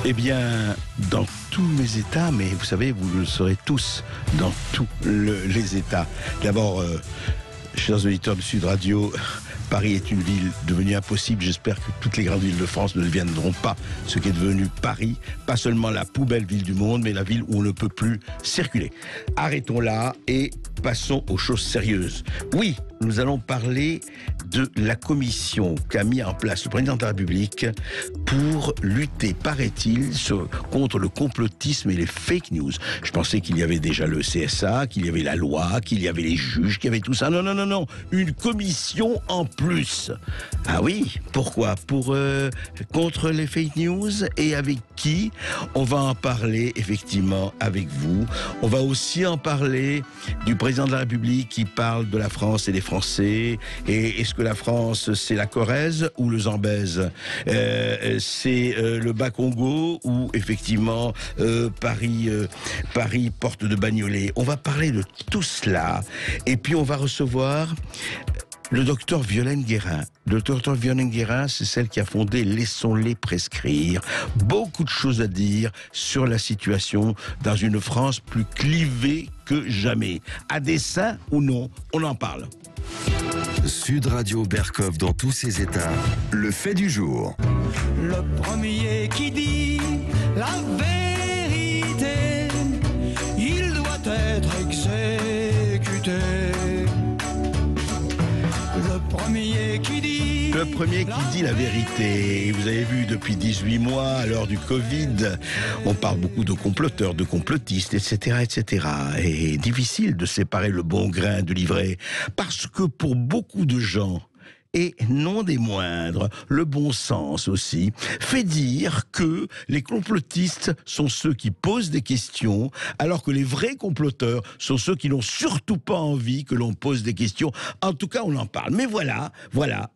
Eh bien, dans tous mes États, mais vous savez, vous le saurez tous, dans tous les États. D'abord, chers auditeurs de Sud Radio, Paris est une ville devenue impossible. J'espère que toutes les grandes villes de France ne deviendront pas ce qu'est devenu Paris. Pas seulement la poubelle ville du monde, mais la ville où on ne peut plus circuler. Arrêtons là et passons aux choses sérieuses. Oui, nous allons parler de la commission qu'a mis en place le président de la République pour lutter, paraît-il, contre le complotisme et les fake news. Je pensais qu'il y avait déjà le CSA, qu'il y avait la loi, qu'il y avait les juges, qu'il y avait tout ça. Non, non, non, non. Une commission en plus. Ah oui, pourquoi ? Contre les fake news et avec qui ? On va en parler effectivement avec vous. On va aussi en parler du président de la République qui parle de la France et des Français. Et est-ce que la France, c'est la Corrèze ou le Zambèze ? C'est le Bas-Congo ou effectivement Paris porte de Bagnolet. On va parler de tout cela. Et puis on va recevoir le docteur Violaine Guérin. Le docteur Violaine Guérin, c'est celle qui a fondé Laissons-les prescrire. Beaucoup de choses à dire sur la situation dans une France plus clivée que jamais. À dessein ou non, on en parle. Sud Radio Berkov dans tous ses états. Le fait du jour. Le premier qui dit la vérité, il doit être exécuté. Le premier qui dit la vérité. Vous avez vu, depuis 18 mois, à l'heure du Covid, on parle beaucoup de comploteurs, de complotistes, etc., etc. Et difficile de séparer le bon grain de l'ivraie. Parce que pour beaucoup de gens, et non des moindres, le bon sens aussi, fait dire que les complotistes sont ceux qui posent des questions, alors que les vrais comploteurs sont ceux qui n'ont surtout pas envie que l'on pose des questions. En tout cas, on en parle. Mais voilà,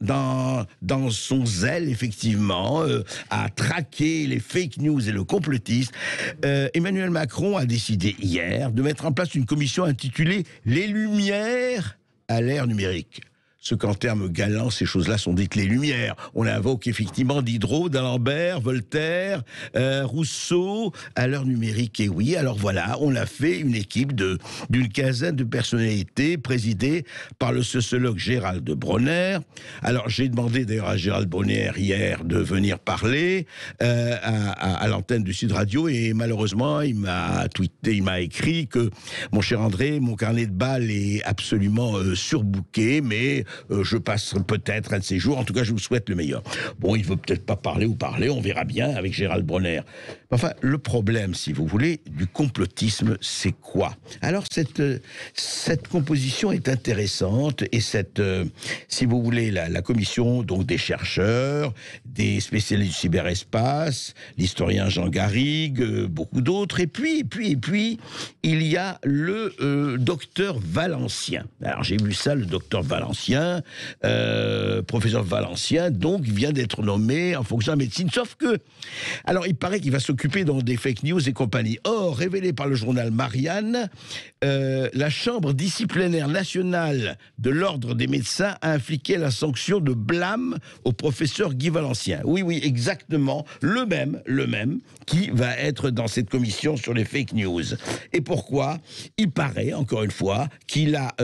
dans son zèle, effectivement, à traquer les fake news et le complotiste, Emmanuel Macron a décidé hier de mettre en place une commission intitulée « Les Lumières à l'ère numérique ». Ce qu'en termes galants, ces choses-là sont dites les Lumières. On invoque effectivement Diderot, d'Alembert, Voltaire, Rousseau, à l'heure numérique. Et oui, alors voilà, on a fait une équipe d'une quinzaine de personnalités présidée par le sociologue Gérald Bronner. Alors j'ai demandé d'ailleurs à Gérald Bronner hier de venir parler à l'antenne du Sud Radio et malheureusement il m'a écrit que mon cher André, mon carnet de balles est absolument surbooké, mais je passe peut-être un de ces jours. En tout cas, je vous souhaite le meilleur. Bon, il veut peut-être pas parler, on verra bien avec Gérald Bronner. Enfin, le problème, si vous voulez, du complotisme, c'est quoi ? Alors, cette composition est intéressante et si vous voulez, la commission donc des chercheurs, des spécialistes du cyberespace, l'historien Jean Garrigue, beaucoup d'autres, et puis, il y a le docteur Valencien. Alors, j'ai vu ça, le docteur Valencien, professeur Valencien, donc vient d'être nommé en fonction de la médecine. Sauf que, alors il paraît qu'il va s'occuper dans des fake news et compagnie. Or, révélé par le journal Marianne, la Chambre disciplinaire nationale de l'Ordre des médecins a infligé la sanction de blâme au professeur Guy Valencien. Oui, exactement, le même, qui va être dans cette commission sur les fake news. Et pourquoi ? Il paraît, encore une fois, qu'il a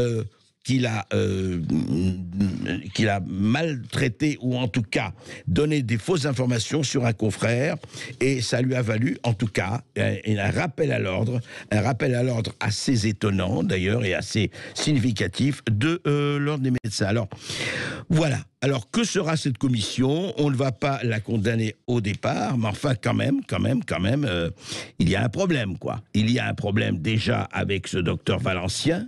maltraité ou en tout cas donné des fausses informations sur un confrère et ça lui a valu en tout cas un rappel à l'ordre assez étonnant d'ailleurs et assez significatif de l'Ordre des médecins. Alors voilà. Alors, que sera cette commission ? On ne va pas la condamner au départ, mais enfin, quand même, il y a un problème, quoi. Il y a un problème déjà avec ce docteur Valencien,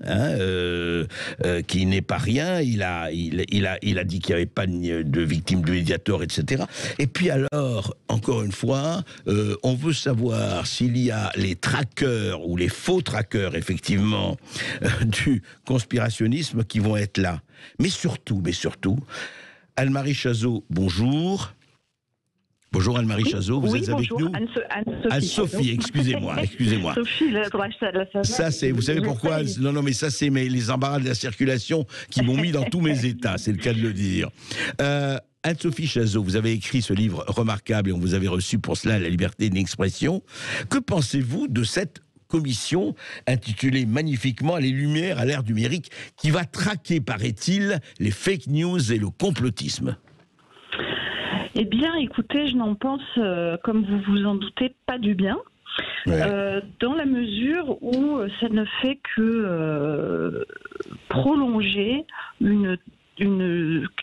qui n'est pas rien. Il a dit qu'il n'y avait pas de victimes de Mediator, etc. Et puis alors, encore une fois, on veut savoir s'il y a les traqueurs ou les faux traqueurs, effectivement, du conspirationnisme qui vont être là. Mais surtout, Anne-Marie Chazot, bonjour. Bonjour Anne-Marie Chazot, vous êtes avec nous. Anne-Sophie, excusez-moi. Sophie, ça c'est, vous savez pourquoi ? Non, mais ça c'est les embarras de la circulation qui m'ont mis dans tous mes états, c'est le cas de le dire. Anne-Sophie Chazot, vous avez écrit ce livre remarquable et on vous avait reçu pour cela la liberté d'expression. Que pensez-vous de cette commission intitulée magnifiquement « Les Lumières à l'ère numérique » qui va traquer, paraît-il, les fake news et le complotisme? Eh bien, écoutez, je n'en pense, comme vous vous en doutez, pas du bien. Ouais. Dans la mesure où ça ne fait que prolonger une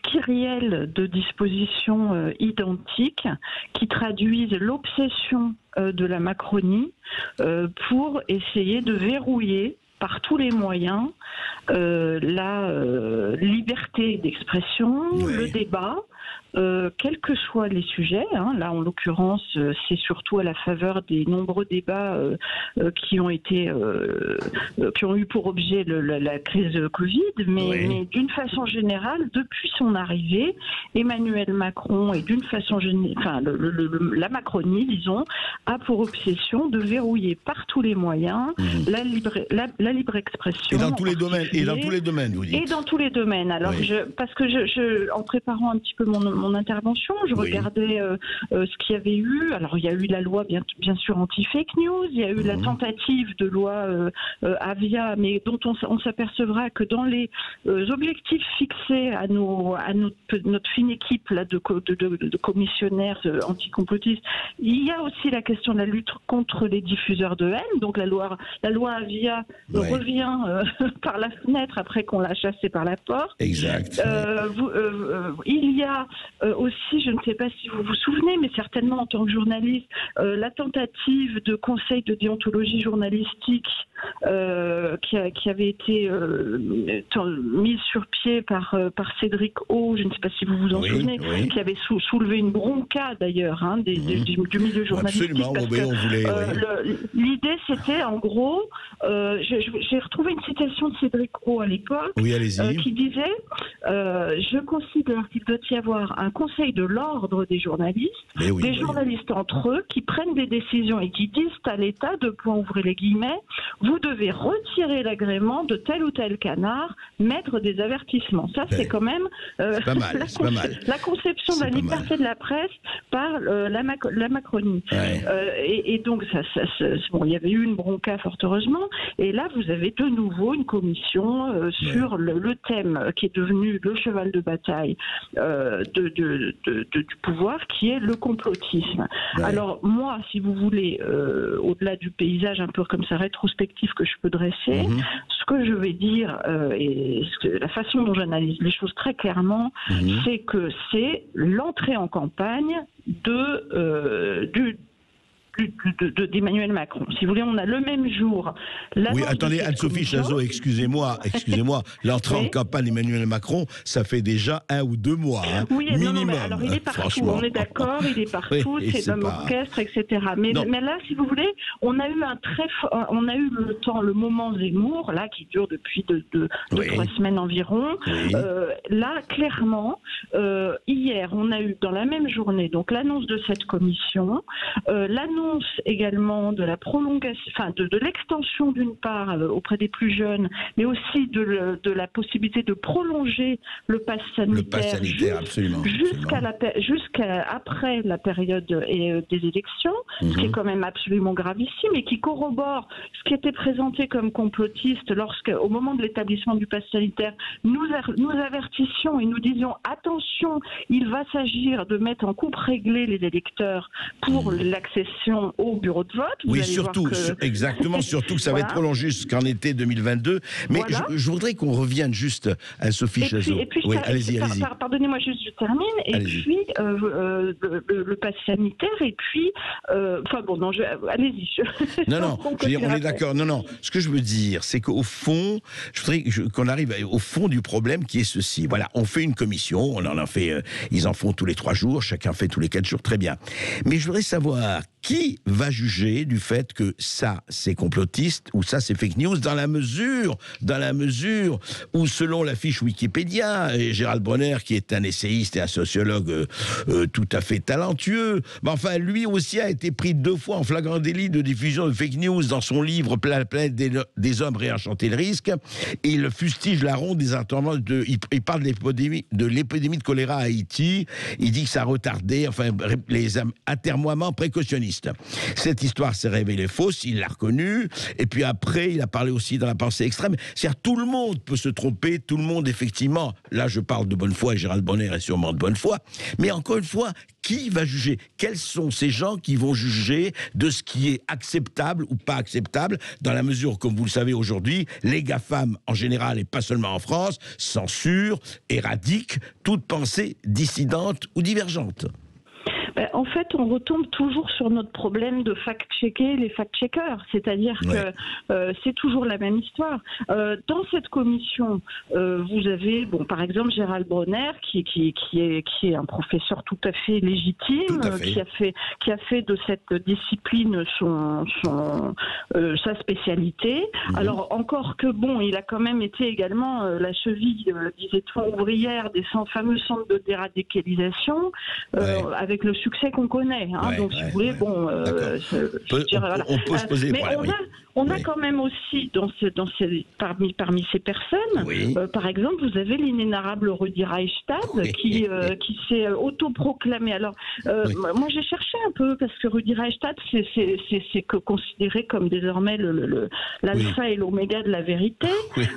kyrielle de dispositions identiques qui traduisent l'obsession de la Macronie pour essayer de verrouiller par tous les moyens la liberté d'expression, ouais. Le débat, quels que soient les sujets. Là, en l'occurrence, c'est surtout à la faveur des nombreux débats qui ont eu pour objet la crise Covid, mais d'une façon générale, depuis son arrivée, Emmanuel Macron et d'une façon générale, la Macronie, disons, a pour obsession de verrouiller par tous les moyens la libre expression. Et dans tous les domaines. Et dans tous les domaines, vous dites. Et dans tous les domaines. Alors, parce que en préparant un petit peu mon intervention, je regardais ce qu'il y avait eu. Alors, il y a eu la loi, bien sûr, anti-fake news. Il y a eu la tentative de loi Avia, mais dont on s'apercevra que dans les objectifs fixés à notre fine équipe là, de commissionnaires anticomplotistes, il y a aussi la question de la lutte contre les diffuseurs de haine. Donc, la loi Avia revient par la fenêtre après qu'on l'a chassée par la porte. Exact. Il y a aussi, je ne sais pas si vous vous souvenez, mais certainement en tant que journaliste, la tentative de conseil de déontologie journalistique qui avait été mise sur pied par Cédric O, je ne sais pas si vous vous en souvenez, qui avait soulevé une bronca d'ailleurs du milieu journalistique. Absolument, parce que, on voulait. L'idée c'était en gros, j'ai retrouvé une citation de Cédric O à l'époque, qui disait je considère qu'il doit y avoir un conseil de l'ordre des journalistes, des journalistes entre eux qui prennent des décisions et qui disent à l'État, ouvrez les guillemets, vous devez retirer l'agrément de tel ou tel canard, mettre des avertissements. Ça, c'est quand même la conception de la liberté de la presse par la Macronie. Et donc, il y avait eu une bronca, fort heureusement, et là, vous avez de nouveau une commission sur le thème qui est devenu le cheval de bataille du pouvoir, qui est le complotisme. Alors, moi, si vous voulez, au-delà du paysage un peu comme ça rétrospectif que je peux dresser, ce que je vais dire et la façon dont j'analyse les choses très clairement, c'est que c'est l'entrée en campagne d'Emmanuel Macron. Si vous voulez, on a le même jour. Oui, attendez, Anne-Sophie Chazot, excusez-moi. L'entrée en campagne d'Emmanuel Macron, ça fait déjà 1 ou 2 mois, oui, minimum. Mais alors il est partout, on est d'accord, il est partout, c'est l'homme orchestre, etc. Mais là, si vous voulez, on a eu le moment Zemmour, là, qui dure depuis 3 semaines environ. Là, clairement, hier, on a eu dans la même journée, donc l'annonce de cette commission, l'annonce également de la prolongation, de l'extension d'une part auprès des plus jeunes, mais aussi de la possibilité de prolonger le pass sanitaire, jusqu'à après la période des élections, ce qui est quand même absolument gravissime et qui corrobore ce qui était présenté comme complotiste au moment de l'établissement du pass sanitaire, nous avertissions et nous disions attention, il va s'agir de mettre en coupe réglée les électeurs pour l'accession au bureau de vote. Oui, surtout, exactement, surtout que ça va être prolongé jusqu'en été 2022. Mais je voudrais qu'on revienne juste à Sophie Chazot. Allez-y. Pardonnez-moi juste, je termine. Et puis, le pass sanitaire, et puis... allez-y. Non, on est d'accord. Non, ce que je veux dire, c'est qu'au fond, je voudrais qu'on arrive au fond du problème qui est ceci. Voilà, on fait une commission, on en a fait, ils en font tous les 3 jours, chacun fait tous les 4 jours, très bien. Mais je voudrais savoir... qui va juger du fait que ça, c'est complotiste ou ça, c'est fake news, dans la mesure où, selon la fiche Wikipédia, et Gérald Bronner, qui est un essayiste et un sociologue tout à fait talentueux, mais enfin, lui aussi a été pris 2 fois en flagrant délit de diffusion de fake news dans son livre Planète des hommes, réenchanter le risque. Et il fustige la ronde des internements il parle de l'épidémie de choléra à Haïti. Il dit que ça a retardé, enfin, les atermoiements précautionnistes. Cette histoire s'est révélée fausse, il l'a reconnu. Et puis après, il a parlé aussi dans la pensée extrême. C'est-à-dire, tout le monde peut se tromper, tout le monde, effectivement. Là, je parle de bonne foi, et Gérald Bronner est sûrement de bonne foi. Mais encore une fois, qui va juger? Quels sont ces gens qui vont juger de ce qui est acceptable ou pas acceptable, dans la mesure, comme vous le savez aujourd'hui, les GAFAM en général, et pas seulement en France, censurent, éradiquent toute pensée dissidente ou divergente? En fait, on retombe toujours sur notre problème de fact-checker les fact-checkers, c'est-à-dire que c'est toujours la même histoire. Dans cette commission, vous avez, bon, par exemple, Gérald Bronner, qui est un professeur tout à fait légitime, qui a fait de cette discipline sa spécialité. Alors, encore que, bon, il a quand même été également la cheville, disait-on, ouvrière des fameux centres de déradicalisation, avec le succès qu'on connaît. Donc, si vous voulez, bon... on peut se poser des problèmes. On a quand même aussi, parmi ces personnes, par exemple, vous avez l'inénarrable Rudi Reichstad, qui s'est autoproclamé. Alors, moi, j'ai cherché un peu, parce que Rudi Reichstad, c'est considéré comme désormais l'alpha et l'oméga de la vérité.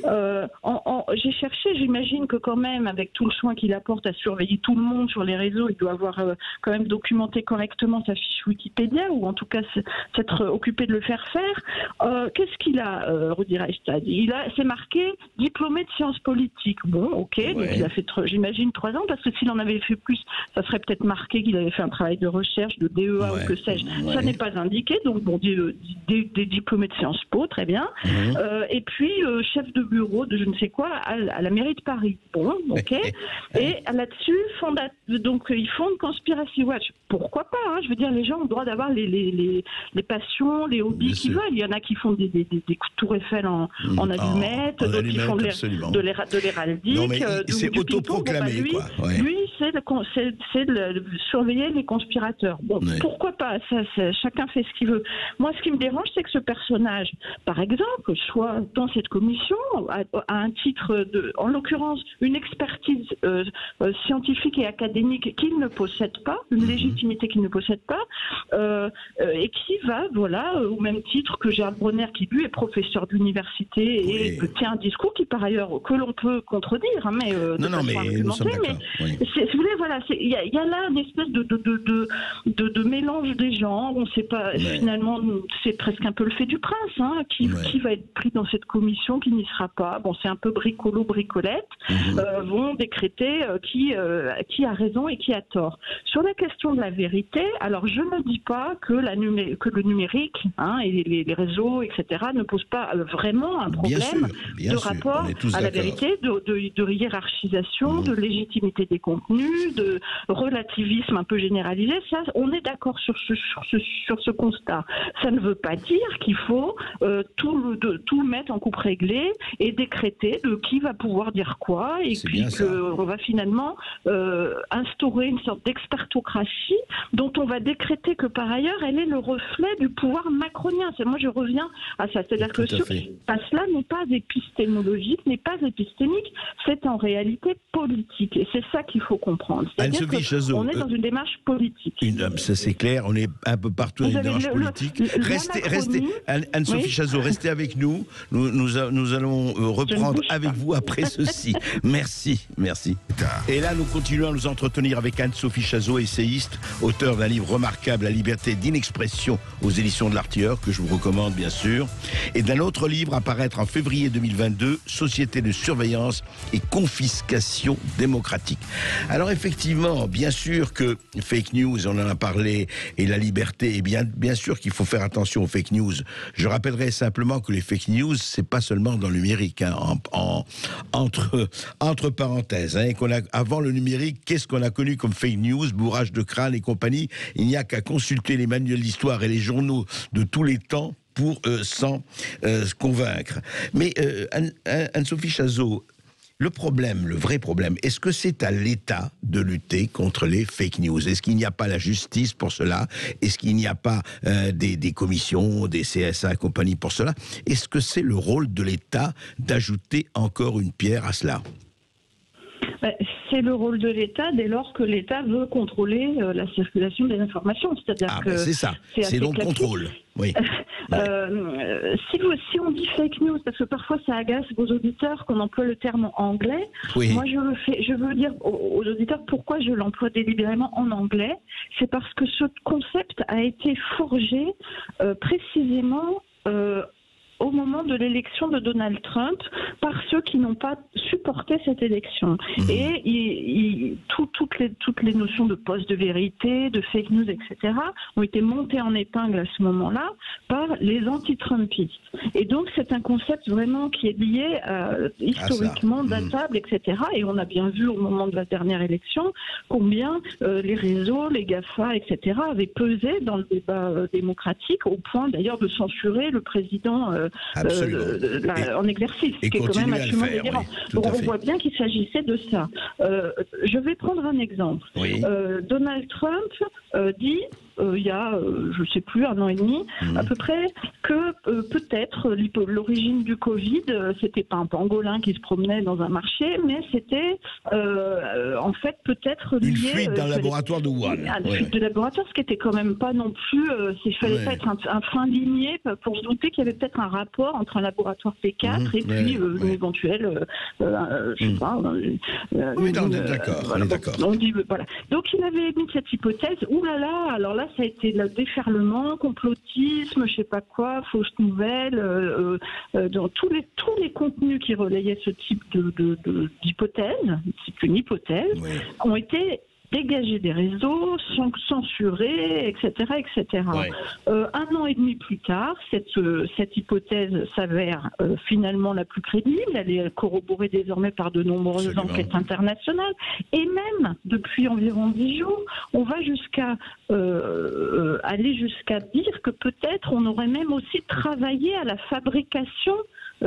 J'ai cherché, j'imagine que quand même, avec tout le soin qu'il apporte à surveiller tout le monde sur les réseaux, il doit avoir quand même documenté correctement sa fiche Wikipédia, ou en tout cas s'être occupé de le faire faire. Qu'est-ce qu'il a, Rudi Reichstad? C'est marqué diplômé de sciences politiques. Bon, ok, donc il a fait, j'imagine, 3 ans, parce que s'il en avait fait plus, ça serait peut-être marqué qu'il avait fait un travail de recherche, de DEA ou que sais-je. Ça n'est pas indiqué, donc bon, des diplômés de Sciences Po, très bien. Et puis, chef de bureau de je ne sais quoi à la mairie de Paris. Bon, ok. Et là-dessus, donc ils font une Conspiracy Watch. Pourquoi pas, hein? Je veux dire, les gens ont le droit d'avoir les passions, les hobbies qu'ils veulent. Il y en a qui font des tours Eiffel en allumettes, d'autres qui font de l'héraldique. C'est autoproclamé, lui, c'est de surveiller les conspirateurs. Bon, pourquoi pas, chacun fait ce qu'il veut. Moi, ce qui me dérange, c'est que ce personnage, par exemple, soit dans cette commission, à un titre en l'occurrence, une expertise scientifique et académique qu'il ne possède pas, une légitimité qu'il ne possède pas, et qui va, au même titre que Gérald Bronner, qui lui est professeur d'université et tient un discours qui, par ailleurs, que l'on peut contredire, hein, mais nous sommes d'accord. Si vous voulez, il y a là une espèce de mélange des genres. On ne sait pas, finalement, c'est presque un peu le fait du prince, hein, qui va être pris dans cette commission, qui n'y sera pas. Bon, c'est un peu bricolette, vont décréter qui a raison et qui a tort. Sur la question de la vérité, alors je ne dis pas que le numérique, hein, et les réseaux, etc., ne posent pas vraiment un problème de rapport à la vérité, de hiérarchisation, de légitimité des contenus, de relativisme un peu généralisé. Ça, on est d'accord sur ce constat. Ça ne veut pas dire qu'il faut tout mettre en coupe réglée et décréter de qui va pouvoir dire quoi, et puis qu'on va finalement instaurer une sorte d'expertocratie dont on va décréter que par ailleurs elle est le reflet du pouvoir macronien. Moi je reviens à ça, c'est-à-dire que ce qui passe là n'est pas épistémologique, n'est pas épistémique, c'est en réalité politique, et c'est ça qu'il faut comprendre. C'est-à-dire qu'on est dans une démarche politique. Ça c'est clair, on est un peu partout dans une démarche politique. Restez, Anne-Sophie Chazot, restez avec nous. Nous allons reprendre avec vous après ceci. Merci. Et là, nous continuons à nous entretenir avec Anne-Sophie Chazot, essayiste, auteur d'un livre remarquable, La liberté d'inexpression, aux éditions de l'Artilleur, que je vous recommande bien sûr, et d'un autre livre à paraître en février 2022, Société de surveillance et confiscation démocratique. Alors, Alors effectivement, bien sûr que fake news, on en a parlé, et la liberté, et bien sûr qu'il faut faire attention aux fake news. Je rappellerai simplement que les fake news, c'est pas seulement dans le numérique, hein, entre parenthèses. Hein, avant le numérique, qu'est-ce qu'on a connu comme fake news, bourrage de crâne et compagnie? Il n'y a qu'à consulter les manuels d'histoire et les journaux de tous les temps pour s'en convaincre. Mais Anne-Sophie Chazot, le vrai problème, est-ce que c'est à l'État de lutter contre les fake news? Est-ce qu'il n'y a pas la justice pour cela? Est-ce qu'il n'y a pas des commissions, des CSA et compagnie pour cela? Est-ce que c'est le rôle de l'État d'ajouter encore une pierre à cela? C'est le rôle de l'État dès lors que l'État veut contrôler la circulation des informations. C'est-à-dire que c'est ça, c'est donc classique. Contrôle. Oui. Si on dit fake news, parce que parfois ça agace vos auditeurs qu'on emploie le terme anglais, oui. Moi je veux dire aux auditeurs pourquoi je l'emploie délibérément en anglais. C'est parce que ce concept a été forgé précisément au moment de l'élection de Donald Trump par ceux qui n'ont pas supporté cette élection. Et toutes les notions de poste de vérité, de fake news, etc. ont été montées en épingle à ce moment-là par les anti-Trumpistes. Et donc c'est un concept vraiment qui est lié historiquement, datable, etc. Et on a bien vu au moment de la dernière élection combien les réseaux, les GAFA, etc. avaient pesé dans le débat démocratique au point d'ailleurs de censurer le président en exercice, ce qui est quand même absolument délirant. Oui, donc on voit bien qu'il s'agissait de ça. Je vais prendre un exemple. Oui. Donald Trump dit il y a, je ne sais plus, 1 an et demi, à peu près, que peut-être l'origine du Covid, c'était pas un pangolin qui se promenait dans un marché, mais c'était en fait peut-être lié... Une fuite dans le laboratoire de Wuhan. Une fuite de laboratoire, ce qui était quand même pas non plus... il fallait pas être un fin ligné pour se douter qu'il y avait peut-être un rapport entre un laboratoire P4 et puis une éventuelle... je sais pas... oui, on est d'accord. Voilà, on dit, voilà. Donc il avait émis cette hypothèse. Ouh là là, alors là, ça a été le déferlement, complotisme, je sais pas quoi, fausses nouvelles, dans tous les contenus qui relayaient ce type d'hypothèse, c'est une hypothèse, ont été dégagés des réseaux, censurés, etc., etc. Ouais. 1 an et demi plus tard, cette hypothèse s'avère finalement la plus crédible. Elle est corroborée désormais par de nombreuses enquêtes internationales. Et même, depuis environ 10 jours, on va jusqu'à aller jusqu'à dire que peut-être on aurait même aussi travaillé à la fabrication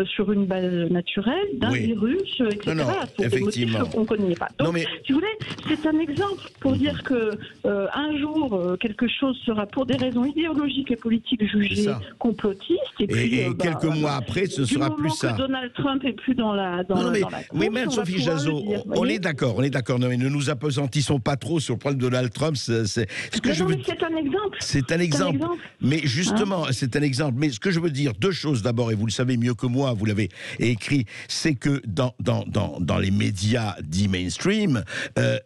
sur une base naturelle d'un virus, etc. Pour des motifs qu'on ne connaît pas. Donc, si vous voulez, c'est un exemple pour dire que un jour, quelque chose sera, pour des raisons idéologiques et politiques, jugé complotiste. Et puis, quelques mois après, ce sera plus ça. Que Donald Trump est plus dans la course, oui, mais Anne-Sophie Chazot, on est d'accord. Non, mais ne nous appesantissons pas trop sur le problème de Donald Trump. C'est un exemple. C'est un exemple. Mais justement, c'est un exemple. Mais ce que je veux dire, 2 choses d'abord, et vous le savez mieux que moi, vous l'avez écrit, c'est que dans les médias dits mainstream,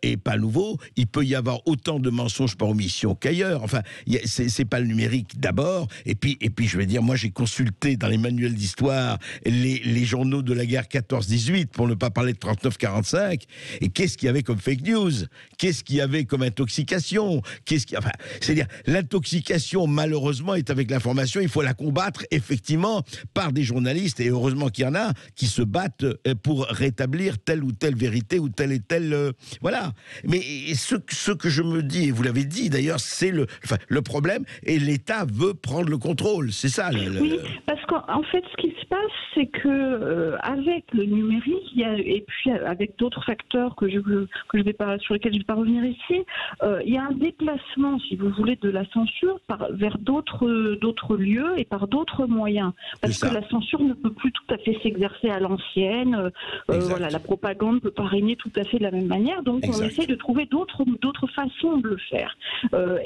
et pas nouveau, il peut y avoir autant de mensonges par omission qu'ailleurs. Enfin, c'est pas le numérique d'abord, et puis je vais dire, moi j'ai consulté dans les manuels d'histoire les journaux de la guerre 14-18, pour ne pas parler de 39-45, et qu'est-ce qu'il y avait comme fake news? Qu'est-ce qu'il y avait comme intoxication? C'est-à-dire, l'intoxication, malheureusement, est avec l'information, il faut la combattre, effectivement, par des journalistes, et heureusement qu'il y en a qui se battent pour rétablir telle ou telle vérité ou telle et telle... voilà. Mais ce que je me dis, et vous l'avez dit d'ailleurs, c'est le problème, et l'État veut prendre le contrôle. C'est ça. Oui, parce qu'en fait, ce qui se passe, c'est que avec le numérique, et puis avec d'autres facteurs sur lesquels je ne vais pas revenir ici, il y a un déplacement, si vous voulez, de la censure vers d'autres lieux et par d'autres moyens. Parce que la censure ne peut plus tout à fait s'exercer à l'ancienne. Voilà, la propagande ne peut pas régner tout à fait de la même manière. Donc on essaie de trouver d'autres façons de le faire.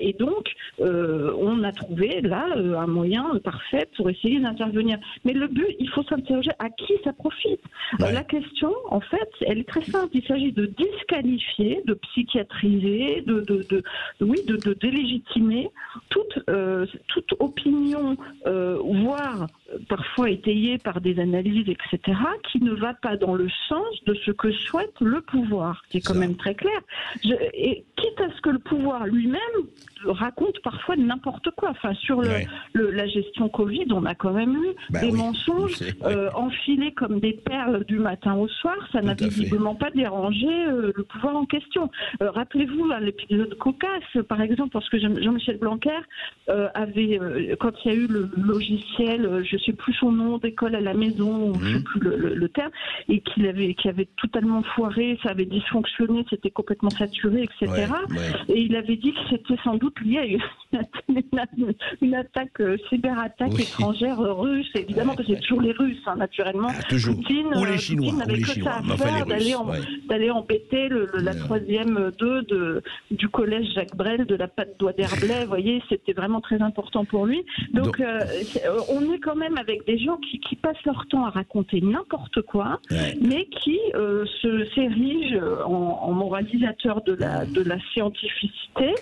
Et donc on a trouvé là un moyen parfait pour essayer d'intervenir. Mais le but, il faut s'interroger à qui ça profite. La question, en fait, elle est très simple. Il s'agit de disqualifier, de psychiatriser, de délégitimer toute opinion, voire parfois étayée par des analyses, etc., qui ne va pas dans le sens de ce que souhaite le pouvoir. C'est quand même très clair. Et quitte à ce que le pouvoir lui-même raconte parfois n'importe quoi. Enfin, sur la gestion Covid, on a quand même eu des mensonges enfilés comme des perles du matin au soir. Ça n'a visiblement pas dérangé le pouvoir en question. Rappelez-vous l'épisode cocasse, par exemple, parce que Jean-Michel Blanquer avait, quand il y a eu le logiciel, je ne sais plus son nom, d'école à la maison, je ne sais plus le terme, et qui avait totalement foiré, ça avait dysfonctionné, c'était complètement saturé, etc. Et il avait dit que c'était sans doute lié à une attaque, cyberattaque étrangère russe. Évidemment que c'est toujours les Russes, hein, naturellement. Toujours. Poutine, Ou les Chinois. Poutine n'avait que ça à faire d'aller embêter la troisième du collège Jacques Brel, de la patte doigt d'Herblay. Vous voyez, c'était vraiment très important pour lui. Donc on est quand même avec des gens qui passent leur temps à raconter n'importe quoi, mais qui s'érigent en moralisateurs de la scientificité,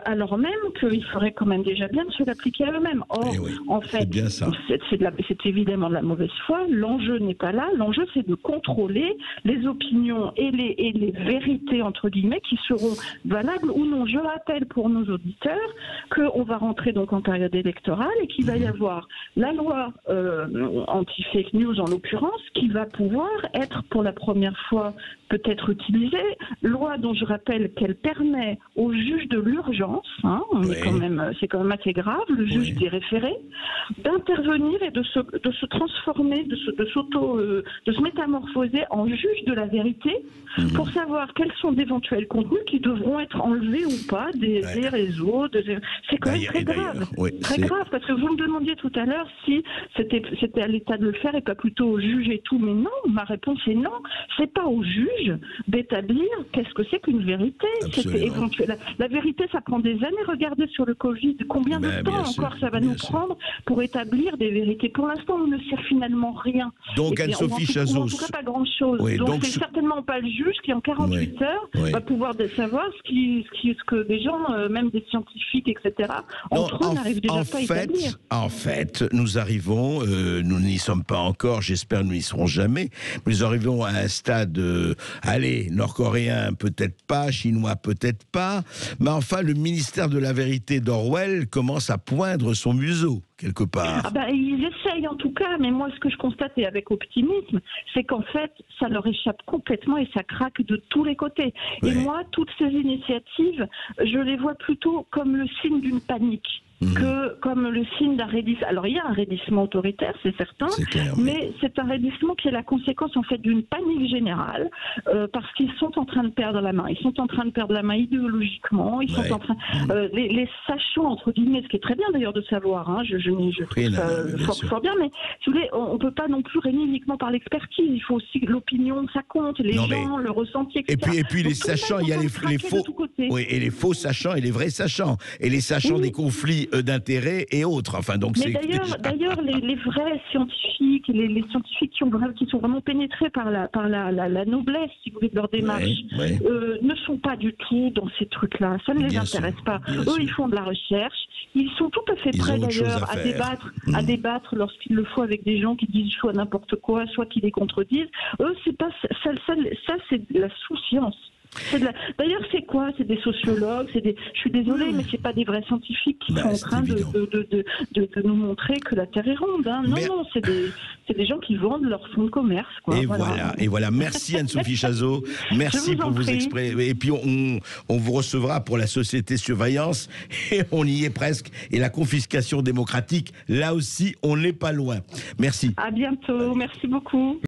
alors même qu'il ferait quand même déjà bien de se l'appliquer à eux-mêmes. Or, en fait, c'est évidemment de la mauvaise foi. L'enjeu n'est pas là. L'enjeu, c'est de contrôler les opinions et les vérités, entre guillemets, qui seront valables ou non. Je rappelle pour nos auditeurs qu'on va rentrer donc en période électorale et qu'il va y avoir la loi anti-fake news, en l'occurrence, qui va pouvoir être pour la première fois peut-être utilisée. Loi dont je rappelle qu'elle permet au juge de l'urgence, c'est quand même assez grave, le juge des référés, d'intervenir et de se transformer, de se métamorphoser en juge de la vérité pour savoir quels sont d'éventuels contenus qui devront être enlevés ou pas des réseaux. C'est quand même très grave. Très grave, parce que vous me demandiez tout à l'heure si c'était à l'État de le faire et pas plutôt au juge et tout. Mais non, ma réponse est non. C'est pas au juge d'établir qu'est-ce que c'est qu'une vérité. La vérité, ça prend des années. Regardez sur le Covid, combien de temps encore ça va nous prendre pour établir des vérités. Pour l'instant, on ne sait finalement rien. Donc, Anne-Sophie Chazot. En tout cas, pas grand-chose. Donc, c'est certainement pas le juge qui, en 48 heures, va pouvoir savoir ce que des gens, même des scientifiques, etc., entre eux, n'arrivent déjà pas à établir. En fait, nous arrivons, nous n'y sommes pas encore, j'espère que nous n'y serons jamais, mais nous arrivons à un stade, nord-coréen peut-être pas, chinois peut-être pas, mais enfin, le ministère de la vérité d'Orwell commence à poindre son museau, quelque part. Ils essayent en tout cas, mais moi ce que je constate, et avec optimisme, c'est qu'en fait ça leur échappe complètement et ça craque de tous les côtés. Et moi, toutes ces initiatives, je les vois plutôt comme le signe d'une panique. Que comme le signe d'un raidissement. Alors il y a un raidissement autoritaire, c'est certain, mais c'est un raidissement qui est la conséquence en fait d'une panique générale, parce qu'ils sont en train de perdre la main. Ils sont en train de perdre la main idéologiquement. Ils sont en train, les sachants entre guillemets, ce qui est très bien d'ailleurs de savoir. Hein, je trouve ça fort bien, mais si vous voulez, on peut pas non plus régner uniquement par l'expertise. Il faut aussi que l'opinion, ça compte, les gens, le ressenti, etc. Et puis les sachants, il y a les faux, et les faux sachants et les vrais sachants, et les sachants des conflits d'intérêt et autres. Enfin, donc d'ailleurs, les vrais scientifiques, les scientifiques qui sont vraiment pénétrés par la noblesse, si vous voulez, de leur démarche, ne sont pas du tout dans ces trucs-là. Ça ne les intéresse pas. Eux, ils font de la recherche. Ils sont tout à fait prêts d'ailleurs à débattre lorsqu'il le faut avec des gens qui disent soit n'importe quoi, soit qui les contredisent. Eux, c'est pas ça, c'est de la sous-science. D'ailleurs, c'est quoi? C'est des sociologues, je suis désolée, mais c'est pas des vrais scientifiques qui sont en train de nous montrer que la Terre est ronde. Hein. Non, c'est des gens qui vendent leur fonds de commerce. Quoi. Et voilà. Merci Anne-Sophie Chazot. Merci pour vos expressions. Et puis on vous recevra pour la société surveillance, et on y est presque. Et la confiscation démocratique, là aussi, on n'est pas loin. Merci. À bientôt. Merci beaucoup.